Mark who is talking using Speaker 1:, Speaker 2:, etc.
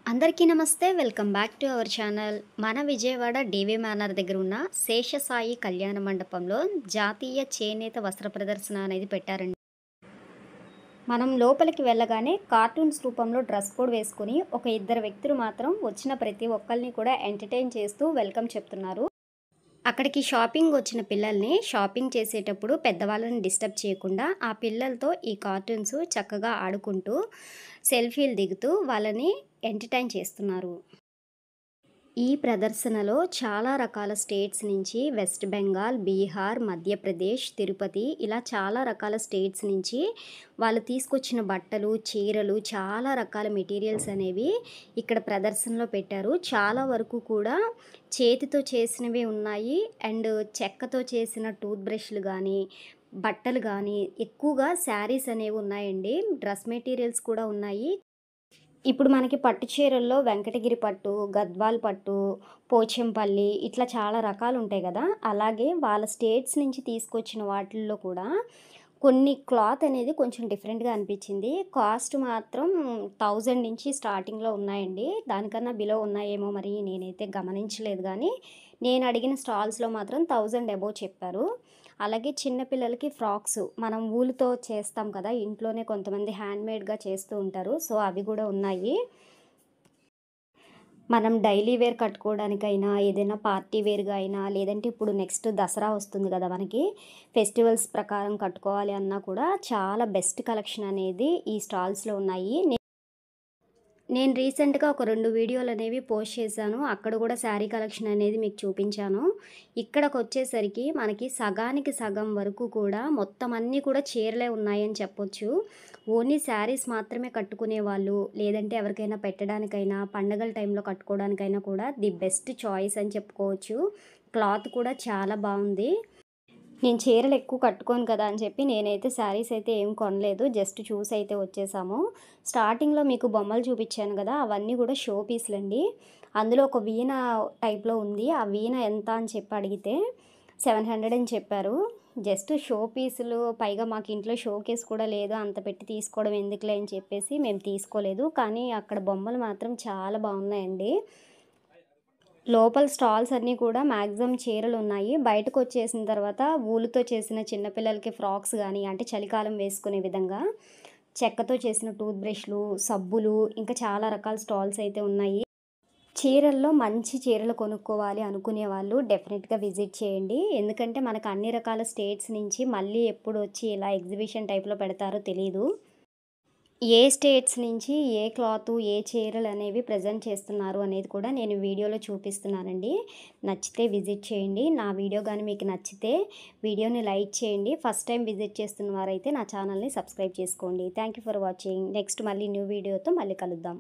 Speaker 1: అందరికీ నమస్తే. Welcome back to our channel. మన విజయవాడ డీవీ మేనర్ దగ్గర ఉన్న శేషసాయి కళ్యాణ మండపంలో జాతీయ చేనేత వస్త్ర ప్రదర్శన అనేది పెట్టారండి. మనం లోపలికి వెళ్ళగానే కార్టూన్స్ రూపంలో డ్రెస్ కోడ్ వేసుకుని ఒక ఇద్దరు వ్యక్తులు మాత్రం వచ్చిన ప్రతి ఒక్కరిని కూడా ఎంటర్టైన్ చేస్తూ వెల్కమ్ చెప్తున్నారు. అక్కడికి షాపింగ్ వచ్చిన పిల్లల్ని షాపింగ్ చేసేటప్పుడు పెద్దవాళ్ళని డిస్టర్బ్ చేయకుండా ఆ పిల్లలతో ఈ కార్టూన్స్ చక్కగా ఆడుకుంటూ సెల్ఫీలు దిగుతూ వాళ్ళని ఎంటర్టైన్ చేస్తున్నారు. ఈ ప్రదర్శనలో చాలా రకాల స్టేట్స్ నుంచి వెస్ట్ బెంగాల్, బీహార్, మధ్యప్రదేశ్, తిరుపతి ఇలా చాలా రకాల స్టేట్స్ నుంచి వాళ్ళు తీసుకొచ్చిన బట్టలు, చీరలు చాలా రకాల మెటీరియల్స్ అనేవి ఇక్కడ ప్రదర్శనలో పెట్టారు. చాలా వరకు కూడా చేతితో చేసినవి ఉన్నాయి అండ్ చెక్కతో చేసిన టూత్ బ్రష్లు కానీ బట్టలు కానీ ఎక్కువగా శారీస్ అనేవి ఉన్నాయండి. డ్రెస్ మెటీరియల్స్ కూడా ఉన్నాయి. ఇప్పుడు మనకి పట్టు చీరల్లో వెంకటగిరి పట్టు, గద్వాల్ పట్టు, పోచంపల్లి ఇట్లా చాలా రకాలు ఉంటాయి కదా! అలాగే వాళ్ళ స్టేట్స్ నుంచి తీసుకొచ్చిన వాటిల్లో కూడా కొన్ని క్లాత్ అనేది కొంచెం డిఫరెంట్‌గా అనిపించింది. కాస్ట్ మాత్రం 1000 నుంచి స్టార్టింగ్‌లో ఉన్నాయండి. దానికన్నా బిలో ఉన్నాయేమో మరి నేనైతే గమనించలేదు గానీ, నేను అడిగిన స్టాల్స్‌లో మాత్రం 1000 అబోవ్ చెప్పారు. అలాగే చిన్న పిల్లలకి ఫ్రాక్స్ మనం వూలుతో చేస్తాం కదా! ఇంట్లోనే కొంతమంది హ్యాండ్‌మేడ్‌గా చేస్తూ ఉంటారు. సో, అవి కూడా ఉన్నాయి. మనం డైలీ వేర్ కట్టుకోవడానికైనా, ఏదైనా పార్టీ వేర్‌గా అయినా, లేదంటే ఇప్పుడు నెక్స్ట్ దసరా వస్తుంది కదా మనకి. ఫెస్టివల్స్ ప్రకారం కట్టుకోవాలి అన్నా కూడా చాలా బెస్ట్ కలెక్షన్ అనేది ఈ స్టాల్స్‌లో ఉన్నాయి. నేను రీసెంట్‌గా ఒక 2 వీడియోలనేవి పోస్ట్ చేశాను. అక్కడ కూడా శారీ కలెక్షన్ అనేది మీకు చూపించాను. ఇక్కడికొచ్చేసరికి మనకి సగానికి సగం వరకు కూడా మొత్తం అన్నీ కూడా చీరలే ఉన్నాయని చెప్పొచ్చు. ఓన్లీ శారీస్ మాత్రమే కట్టుకునేవాళ్ళు, లేదంటే ఎవరికైనా పెట్టడానికైనా, పండగల టైంలో కట్టుకోవడానికైనా కూడా ది బెస్ట్ చాయిస్ అని చెప్పుకోవచ్చు. క్లాత్ కూడా చాలా బావుంది. నేను చీరలు ఎక్కువ కట్టుకోను కదా అని చెప్పి నేనైతే శారీస్ అయితే ఏం కొనలేదు. జస్ట్ చూసి అయితే వచ్చేసాము. స్టార్టింగ్‌లో మీకు బొమ్మలు చూపించాను కదా! అవన్నీ కూడా షో పీస్‌లండి. అందులో ఒక వీణ టైప్‌లో ఉంది. ఆ వీణ ఎంత అని చెప్పి అడిగితే 700 అని చెప్పారు. జస్ట్ షో పీసులు పైగా మాకు ఇంట్లో షోకేస్ కూడా లేదు. అంత పెట్టి తీసుకోవడం ఎందుకులే అని చెప్పేసి మేము తీసుకోలేదు. కానీ అక్కడ బొమ్మలు మాత్రం చాలా బాగున్నాయండి. లోపల స్టాల్స్ అన్నీ కూడా మాక్సిమం చీరలున్నాయి. బయటకొచ్చేసిన తర్వాత వూలుతో చేసిన చిన్న పిల్లలకి ఫ్రాక్స్ గానీ, అంటే చలికాలం వేసుకునే విధంగా చెక్కతో చేసిన టూత్ బ్రష్‌లు, సబ్బులు ఇంకా చాలా రకాల స్టాల్స్ అయితే ఉన్నాయి. చీరల్లో మంచి చీరలు కొనుక్కోవాలి అనుకునే వాళ్ళు డెఫినెట్‌గా విజిట్ చేయండి. ఎందుకంటే మనకు అన్ని రకాల స్టేట్స్ నుంచి మళ్ళీ ఎప్పుడొచ్చి ఇలా ఎగ్జిబిషన్ టైప్‌లో పెడతారో తెలీదు. ఏ స్టేట్స్ నుంచి ఏ క్లాతు, ఏ చీరలనేవి ప్రెజెంట్ చేస్తున్నారు అనేది కూడా నేను వీడియోలో చూపిస్తున్నానండి. నచ్చితే విజిట్ చేయండి. నా వీడియో గాని మీకు నచ్చితే వీడియోని లైక్ చేయండి. ఫస్ట్ టైం విజిట్ చేస్తున్న వారైతే నా ఛానల్‌ని సబ్స్క్రైబ్ చేసుకోండి. Thank you for watching. Next మళ్ళీ న్యూ వీడియోతో మళ్ళీ కలుద్దాం.